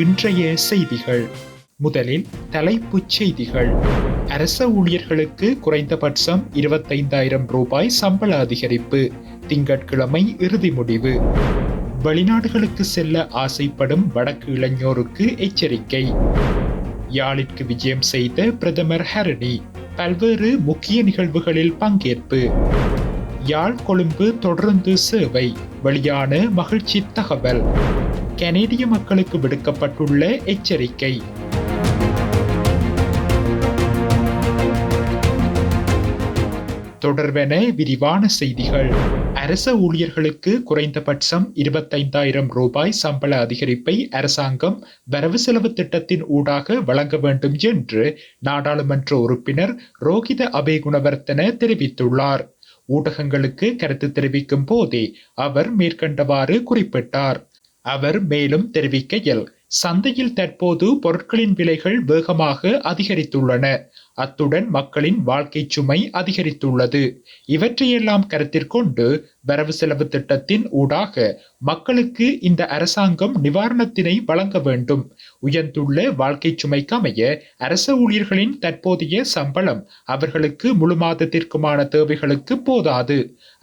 இன்றைய செய்திகள். முதலில் தலைப்புச் செய்திகள். அரச ஊழியர்களுக்கு குறைந்தபட்சம் 25,000 ரூபாய் சம்பள அதிகரிப்பு, திங்கட்கிழமை இறுதி முடிவு. வெளிநாடுகளுக்கு செல்ல ஆசைப்படும் வடக்கு இளைஞருக்கு எச்சரிக்கை. யாழிற்கு விஜயம் செய்த பிரதமர் ஹரணி பல்வேறு முக்கிய நிகழ்வுகளில் பங்கேற்பு. யாழ் கொழும்பு தொடர்ந்து சேவை, வெளியான மகிழ்ச்சி தகவல். கனேடிய மக்களுக்கு விடுக்கப்பட்டுள்ள எச்சரிக்கை. தொடர்பென விரிவான செய்திகள். அரச ஊழியர்களுக்கு குறைந்தபட்சம் 25,000 ரூபாய் சம்பள அதிகரிப்பை அரசாங்கம் வரவு செலவு திட்டத்தின் ஊடாக வழங்க வேண்டும் என்று நாடாளுமன்ற உறுப்பினர் ரோகித அபேகுணவர்த்தன தெரிவித்துள்ளார். ஊடகங்களுக்கு கருத்து தெரிவிக்கும் போதே அவர் மேற்கண்டவாறு குறிப்பிட்டார். அவர் மேலும் தெரிவிக்கையில், சந்தையில் தற்போது பொருட்களின் விலைகள் வேகமாக அதிகரித்துள்ளன. அத்துடன் மக்களின் வாழ்க்கை சுமை அதிகரித்துள்ளது. இவற்றையெல்லாம் கருத்திற்கொண்டு வரவு செலவு திட்டத்தின் ஊடாக மக்களுக்கு இந்த அரசாங்கம் நிவாரணத்தினை வழங்க வேண்டும். உயர்ந்துள்ள வாழ்க்கை சுமைக்கமைய அரச ஊழியர்களின் தற்போதைய சம்பளம் அவர்களுக்கு முழு மாதத்திற்குமான தேவைகளுக்கு போதாது.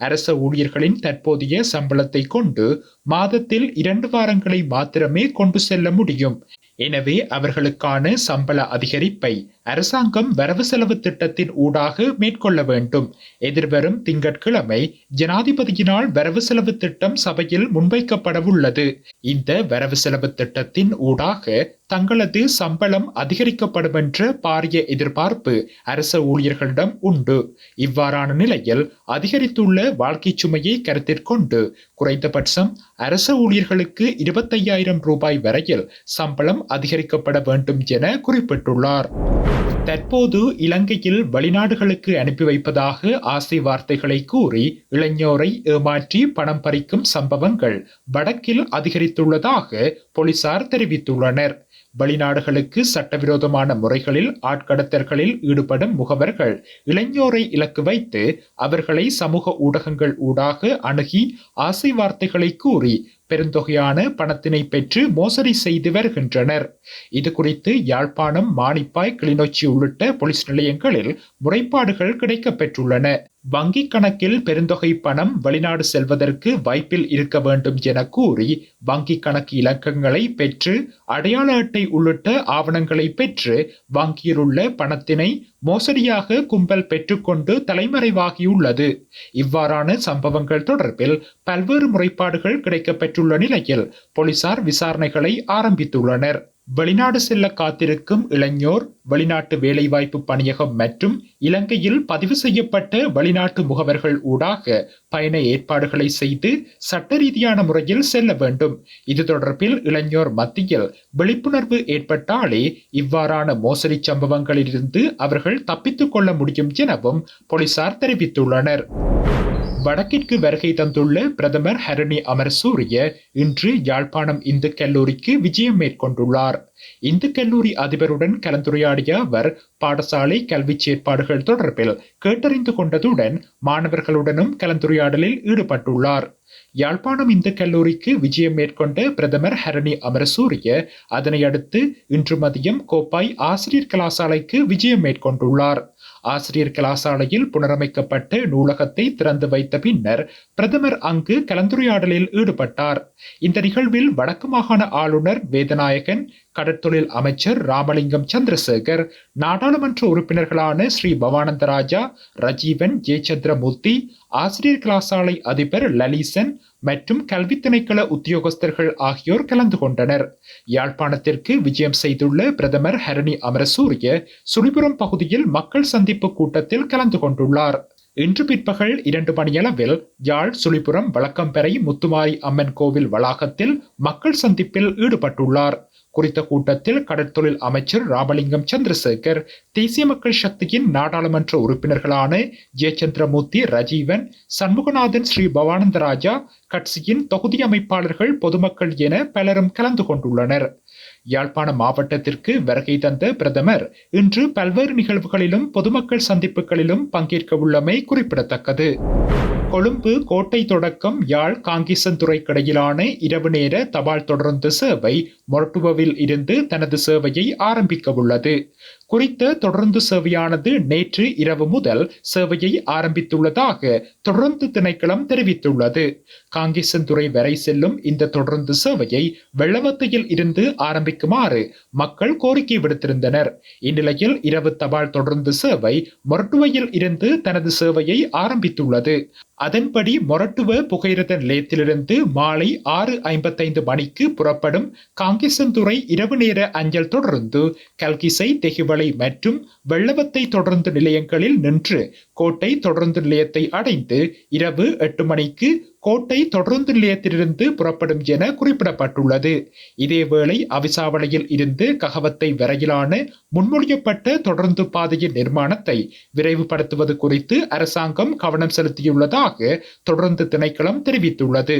அரச ஊழியர்களின் தற்போதைய சம்பளத்தை கொண்டு மாதத்தில் 2 வாரங்களை மாத்திரமே கொண்டு செல்ல முடியும். எனவே அவர்களுக்கான சம்பள அதிகரிப்பை அரசாங்கம் வரவு செலவு திட்டத்தின் ஊடாக மேற்கொள்ள வேண்டும். எதிர்வரும் திங்கட்கிழமை ஜனாதிபதியினால் வரவு செலவு திட்டம் சபையில் முன்வைக்கப்படவுள்ளது. இந்த வரவு செலவு திட்டத்தின் ஊடாக தங்களது சம்பளம் அதிகரிக்கப்படும் என்ற பாரிய எதிர்பார்ப்பு அரச ஊழியர்களிடம் உண்டு. இவ்வாறான நிலையில் அதிகரித்துள்ள வாழ்க்கை சுமையை கருத்திற்கொண்டு குறைந்தபட்சம் அரச ஊழியர்களுக்கு 25,000 ரூபாய் வரையில் சம்பளம் அதிகரிக்கப்பட வேண்டும் என குறிப்பிட்டுள்ளார். தற்போது இலங்கையில் வெளிநாடுகளுக்கு அனுப்பி வைப்பதாக ஆசை வார்த்தைகளை கூறி இளைஞரை ஏமாற்றி பணம் பறிக்கும் சம்பவங்கள் வடக்கில் அதிகரித்துள்ளதாக போலீசார் தெரிவித்துள்ளனர். வெளிநாடுகளுக்கு சட்டவிரோதமான முறைகளில் ஆட்கடத்தல்களில் ஈடுபடும் முகவர்கள் இளைஞரை இலக்கு வைத்து அவர்களை சமூக ஊடகங்கள் ஊடாக அணுகி ஆசை வார்த்தைகளை கூறி பெருந்தொகையான பணத்தினை பெற்று மோசடி செய்து வருகின்றனர். இது குறித்து யாழ்ப்பாணம், மானிப்பாய், கிளிநொச்சி உள்ளிட்ட போலீஸ் நிலையங்களில் முறைப்பாடுகள் கிடைக்கப்பெற்றுள்ளன. வங்கி கணக்கில் பெருந்தொகை பணம் வெளிநாடு செல்வதற்கு வாய்ப்பில் இருக்க வேண்டும் என கூறி வங்கி கணக்கு இலக்கங்களை பெற்று அடையாள அட்டை உள்ளிட்ட ஆவணங்களை பெற்று வங்கியில் உள்ள பணத்தினை மோசடியாக கும்பல் பெற்றுக்கொண்டு தலைமறைவாகியுள்ளது. இவ்வாறான சம்பவங்கள் தொடர்பில் பல்வேறு முறைப்பாடுகள் கிடைக்கப்பெற்றுள்ள நிலையில் போலீசார் விசாரணைகளை ஆரம்பித்துள்ளனர். வெளிநாடு செல்ல காத்திருக்கும் இளைஞர் வெளிநாட்டு வேலைவாய்ப்பு பணியகம் மற்றும் இலங்கையில் பதிவு செய்யப்பட்ட வெளிநாட்டு முகவர்கள் ஊடாக பயண ஏற்பாடுகளை செய்து சட்ட ரீதியான முறையில் செல்ல வேண்டும். இது தொடர்பில் இளைஞர் மத்தியில் விழிப்புணர்வு ஏற்பட்டாலே இவ்வாறான மோசடி சம்பவங்களிலிருந்து அவர்கள் தப்பித்துக் கொள்ள முடியும் எனவும் போலீசார் தெரிவித்துள்ளனர். வடக்கிற்கு வருகை தந்துள்ள பிரதமர் ஹரணி அமரசூரிய இன்று யாழ்ப்பாணம் இந்து கல்லூரிக்கு விஜயம் மேற்கொண்டுள்ளார். இந்து கல்லூரி அதிபருடன் கலந்துரையாடிய அவர் பாடசாலை கல்வி செயற்பாடுகள் தொடர்பில் கேட்டறிந்து கொண்டதுடன் மாணவர்களுடனும் கலந்துரையாடலில் ஈடுபட்டுள்ளார். யாழ்ப்பாணம் இந்து கல்லூரிக்கு விஜயம் மேற்கொண்ட பிரதமர் ஹரணி அமரசூரிய அதனை அடுத்து இன்று மதியம் கோப்பாய் ஆசிரியர் கலாசாலைக்கு விஜயம் மேற்கொண்டுள்ளார். ஆசிரியர் கலாசாலையில் புனரமைக்கப்பட்ட நூலகத்தை திறந்து வைத்த பின்னர் பிரதமர் அங்கு கலந்துரையாடலில் ஈடுபட்டார். இந்த நிகழ்வில் வடக்கு மாகாண ஆளுநர் வேதநாயகன், கடற்தொழில் அமைச்சர் ராமலிங்கம் சந்திரசேகர், நாடாளுமன்ற உறுப்பினர்களான ஸ்ரீ பவானந்தராஜா, ரஜீவன், ஜெயச்சந்திரமூர்த்தி, ஆசிரியர் கலாசாலை அதிபர் லலிசன் மற்றும் கல்வி திணைக்கள உத்தியோகஸ்தர்கள் ஆகியோர் கலந்து கொண்டனர். யாழ்ப்பாணத்திற்கு விஜயம் செய்துள்ள பிரதமர் ஹரணி அமரசூரிய சுழிபுரம் பகுதியில் மக்கள் சந்திப்பு கூட்டத்தில் கலந்து கொண்டுள்ளார். இன்று பிற்பகல் 2 மணியளவில் யாழ் சுழிபுரம் வழக்கம்பெறை முத்துமாரி அம்மன் கோவில் வளாகத்தில் மக்கள் சந்திப்பில் ஈடுபட்டுள்ளார். குறித்த கூட்டத்தில் கடற்தொழில் அமைச்சர் ராமலிங்கம் சந்திரசேகர், தேசிய மக்கள் சக்தியின் நாடாளுமன்ற உறுப்பினர்களான ஜெயச்சந்திரமூர்த்தி, ரஜீவன், சண்முகநாதன், ஸ்ரீ பவானந்தராஜா, கட்சியின் தொகுதி அமைப்பாளர்கள், பொதுமக்கள் என பலரும் கலந்து கொண்டுள்ளனர். யாழ்ப்பாண மாவட்டத்திற்கு வருகை தந்த பிரதமர் இன்று பல்வேறு நிகழ்வுகளிலும் பொதுமக்கள் சந்திப்புகளிலும் பங்கேற்க உள்ளமை குறிப்பிடத்தக்கது. கொழும்பு கோட்டை தொடக்கம் யாழ் காங்கேசன்துறைக்கு இடையிலான இரவு நேர தபால் தொடருந்து சேவை மொரட்டுவவில் இருந்து தனது சேவையை ஆரம்பிக்க உள்ளது. குறித்த தொடருந்து சேவையானது நேற்று இரவு முதல் சேவையை ஆரம்பித்துள்ளதாக தொடருந்து திணைக்களம் தெரிவித்துள்ளது. காங்கேசன்துறை வரை செல்லும் இந்த தொடருந்து சேவையை வெள்ளவத்தையில் இருந்து ஆரம்பிக்குமாறு மக்கள் கோரிக்கை விடுத்திருந்தனர். இந்நிலையில் இரவு தபால் தொடருந்து சேவை மொரட்டுவையில் இருந்து தனது சேவையை ஆரம்பித்துள்ளது. அதன்படி மொரட்டுவ புகையிரத நிலையத்திலிருந்து மாலை 6:55 மணிக்கு புறப்படும் காங்கேசன்துறை இரவு நேர அஞ்சல் தொடர்ந்து கல்கிசை, தெஹிவளை மற்றும் வெள்ளவத்தை தொடர்ந்து நிலையங்களில் நின்று கோட்டை தொடர்ந்து நிலையத்தை அடைந்து இரவு 8 மணிக்கு கோட்டை தொடர்ந்து நிலையத்திலிருந்து புறப்படும் என குறிப்பிடப்பட்டுள்ளது. இதேவேளை அவிசாவளையில் இருந்து ககவத்தை வரையிலான முன்மொழியப்பட்ட தொடர்ந்து பாதையின் நிர்மாணத்தை விரைவுபடுத்துவது குறித்து அரசாங்கம் கவனம் செலுத்தியுள்ளதாக தொடர்ந்து திணைக்களம் தெரிவித்துள்ளது.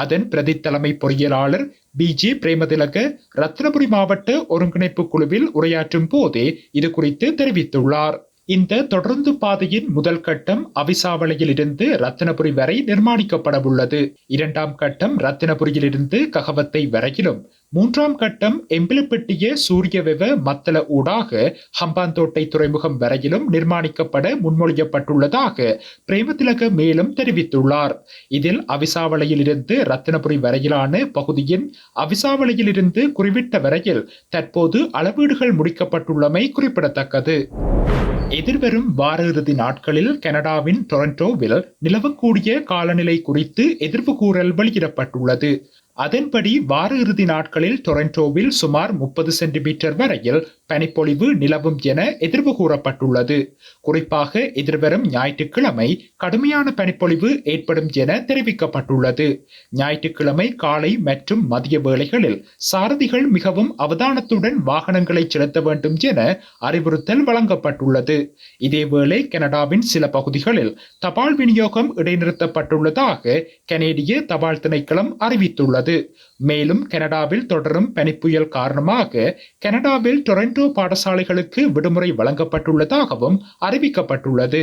அதன் பிரதி தலைமை பொறியியலாளர் BG பிரேமதிலக ரத்னபுரி மாவட்ட ஒருங்கிணைப்பு குழுவில் உரையாற்றும் போதே இது குறித்து தெரிவித்துள்ளார். இந்த தொடர்ந்து பாதையின் முதல் கட்டம் அவிசாவளையில் இருந்து ரத்தினபுரி வரை நிர்மாணிக்கப்படவுள்ளது. இரண்டாம் கட்டம் ரத்தினபுரியிலிருந்து ககவத்தை வரையிலும், மூன்றாம் கட்டம் எம்பிலப்பட்டிய சூரியவெவ மத்தள ஊடாக ஹம்பாந்தோட்டை துறைமுகம் வரையிலும் நிர்மாணிக்கப்பட முன்மொழியப்பட்டுள்ளதாக பிரேமதிலக மேலும் தெரிவித்துள்ளார். இதில் அவிசாவளையில் இருந்து ரத்தினபுரி வரையிலான பகுதியின் அவிசாவளையில் இருந்து குறிவிட்ட வரையில் தற்போது அளவீடுகள் முடிக்கப்பட்டுள்ளமை குறிப்பிடத்தக்கது. எதிர்வரும் வார இறுதி நாட்களில் கனடாவின் டொரண்டோவில் நிலவக்கூடிய காலநிலை குறித்து எதிர்வு கூறல் வெளியிடப்பட்டுள்ளது. அதன்படி வார இறுதி நாட்களில் டொரண்டோவில் சுமார் 30 சென்டிமீட்டர் வரையில் பனிப்பொழிவு நிலவும் என எதிர்வு கூறப்பட்டுள்ளது. குறிப்பாக எதிர்வரும் ஞாயிற்றுக்கிழமை கடுமையான பனிப்பொழிவு ஏற்படும் என தெரிவிக்கப்பட்டுள்ளது. ஞாயிற்றுக்கிழமை காலை மற்றும் மதிய வேளைகளில் சாரதிகள் மிகவும் அவதானத்துடன் வாகனங்களை செலுத்த வேண்டும் என அறிவுறுத்தல் வழங்கப்பட்டுள்ளது. இதேவேளை கனடாவின் சில பகுதிகளில் தபால் விநியோகம் இடைநிறுத்தப்பட்டுள்ளதாக கனேடிய தபால் திணைக்களம் அறிவித்துள்ளது. மேலும் கனடாவில் தொடரும் பனிப்புயல் காரணமாக கனடாவில் டொரண்டோ பாடசாலைகளுக்கு விடுமுறை வழங்கப்பட்டுள்ளதாகவும் அறிவிக்கப்பட்டுள்ளது.